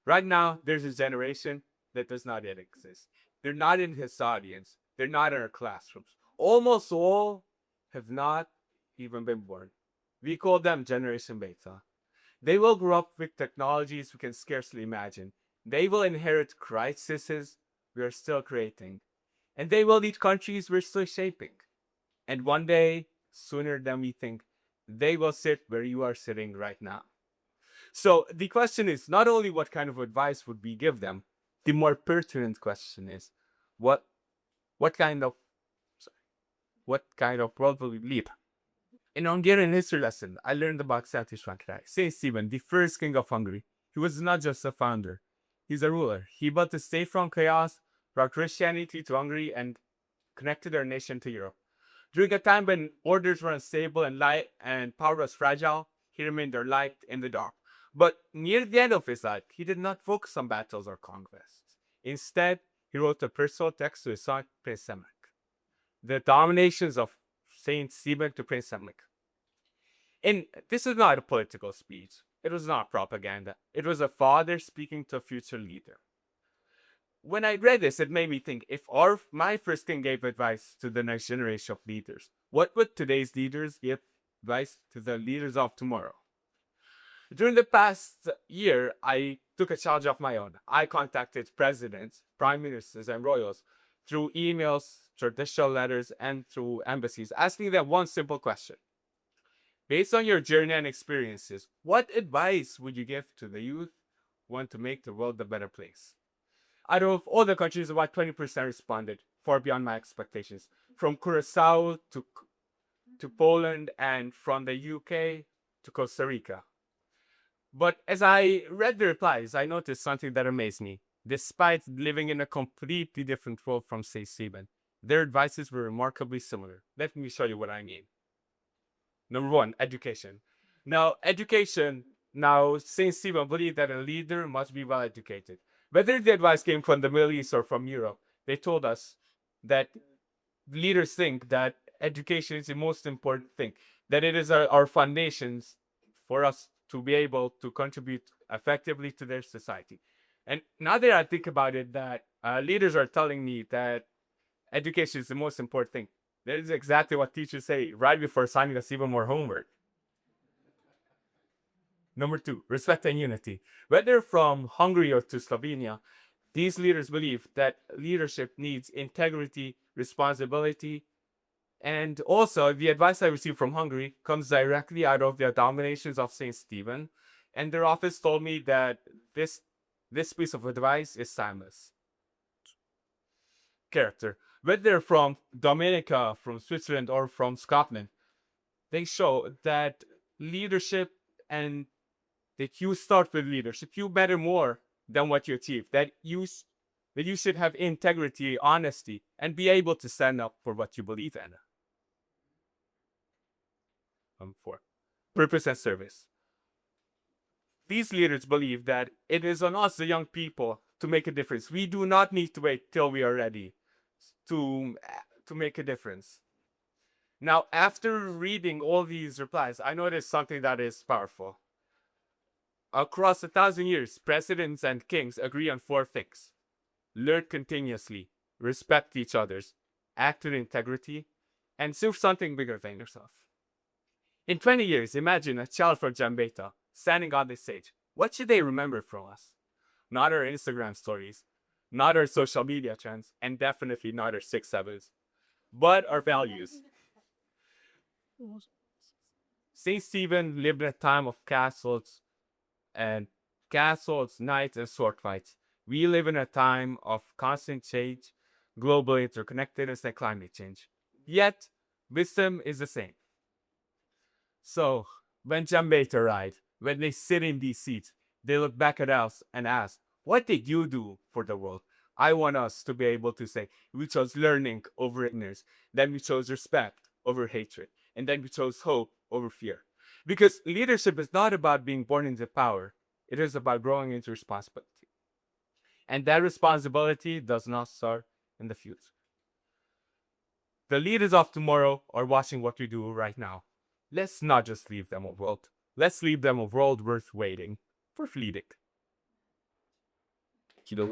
Right now, there's a generation that does not yet exist. They're not in his audience. They're not in our classrooms. Almost all have not even been born. We call them Generation Beta. They will grow up with technologies we can scarcely imagine. They will inherit crises we are still creating. And they will lead countries we're still shaping. And one day, sooner than we think, they will sit where you are sitting right now. So the question is not only what kind of advice would we give them, the more pertinent question is what what kind of what kind of world will we lead? In Hungarian history lesson, I learned about Saint Stephen, the first king of Hungary. He was not just a founder; he's a ruler. He built a state from chaos, brought Christianity to Hungary, and connected our nation to Europe. During a time when orders were unstable and light and power was fragile, he remained our light in the dark. But near the end of his life, he did not focus on battles or conquests. Instead, he wrote a personal text to his son, Prince Emmerich. The dominations of Saint Stephen to Prince Emmerich. And this is not a political speech. It was not propaganda. It was a father speaking to a future leader. When I read this, it made me think if my first king gave advice to the next generation of leaders, what would today's leaders give advice to the leaders of tomorrow? During the past year, I took a challenge of my own. I contacted presidents, prime ministers, and royals through emails, traditional letters, and through embassies, asking them one simple question. Based on your journey and experiences, what advice would you give to the youth who want to make the world a better place? Out of all the countries, about 20% responded, far beyond my expectations. From Curacao to Poland and from the UK to Costa Rica. But as I read the replies, I noticed something that amazed me. Despite living in a completely different world from St. Stephen, their advices were remarkably similar. Let me show you what I mean. Number one, education. Now, St. Stephen believed that a leader must be well educated. Whether the advice came from the Middle East or from Europe, they told us that leaders think that education is the most important thing, that it is our foundations for us to be able to contribute effectively to their society. And now that I think about it, that leaders are telling me that education is the most important thing. That is exactly what teachers say right before assigning us even more homework. Number two, respect and unity. Whether from Hungary or to Slovenia, these leaders believe that leadership needs integrity, responsibility, and also the advice I received from Hungary comes directly out of the dominations of St. Stephen. And their office told me that this piece of advice is timeless. Character. Whether from Dominica, from Switzerland, or from Scotland, they show that leadership and that you start with leadership, you matter more than what you achieve. That you should have integrity, honesty, and be able to stand up for what you believe in. Four, purpose and service. These leaders believe that it is on us, the young people, to make a difference. We do not need to wait till we are ready to make a difference. Now, after reading all these replies, I noticed something that is powerful. Across 1,000 years, presidents and kings agree on four things: learn continuously, respect each other's, act with integrity, and serve something bigger than yourself. In 20 years, imagine a child from Jambeta standing on this stage. What should they remember from us? Not our Instagram stories, not our social media trends, and definitely not our 6-7s, but our values. St. Stephen lived in a time of castles, knights, and sword fights. We live in a time of constant change, global interconnectedness, and climate change. Yet, wisdom is the same. So, when Jambeta arrived, when they sit in these seats, they look back at us and ask, what did you do for the world? I want us to be able to say, we chose learning over ignorance, then we chose respect over hatred, and then we chose hope over fear. Because leadership is not about being born into power, it is about growing into responsibility. And that responsibility does not start in the future. The leaders of tomorrow are watching what we do right now. Let's not just leave them a world. Let's leave them a world worth waiting for fleeting. kilo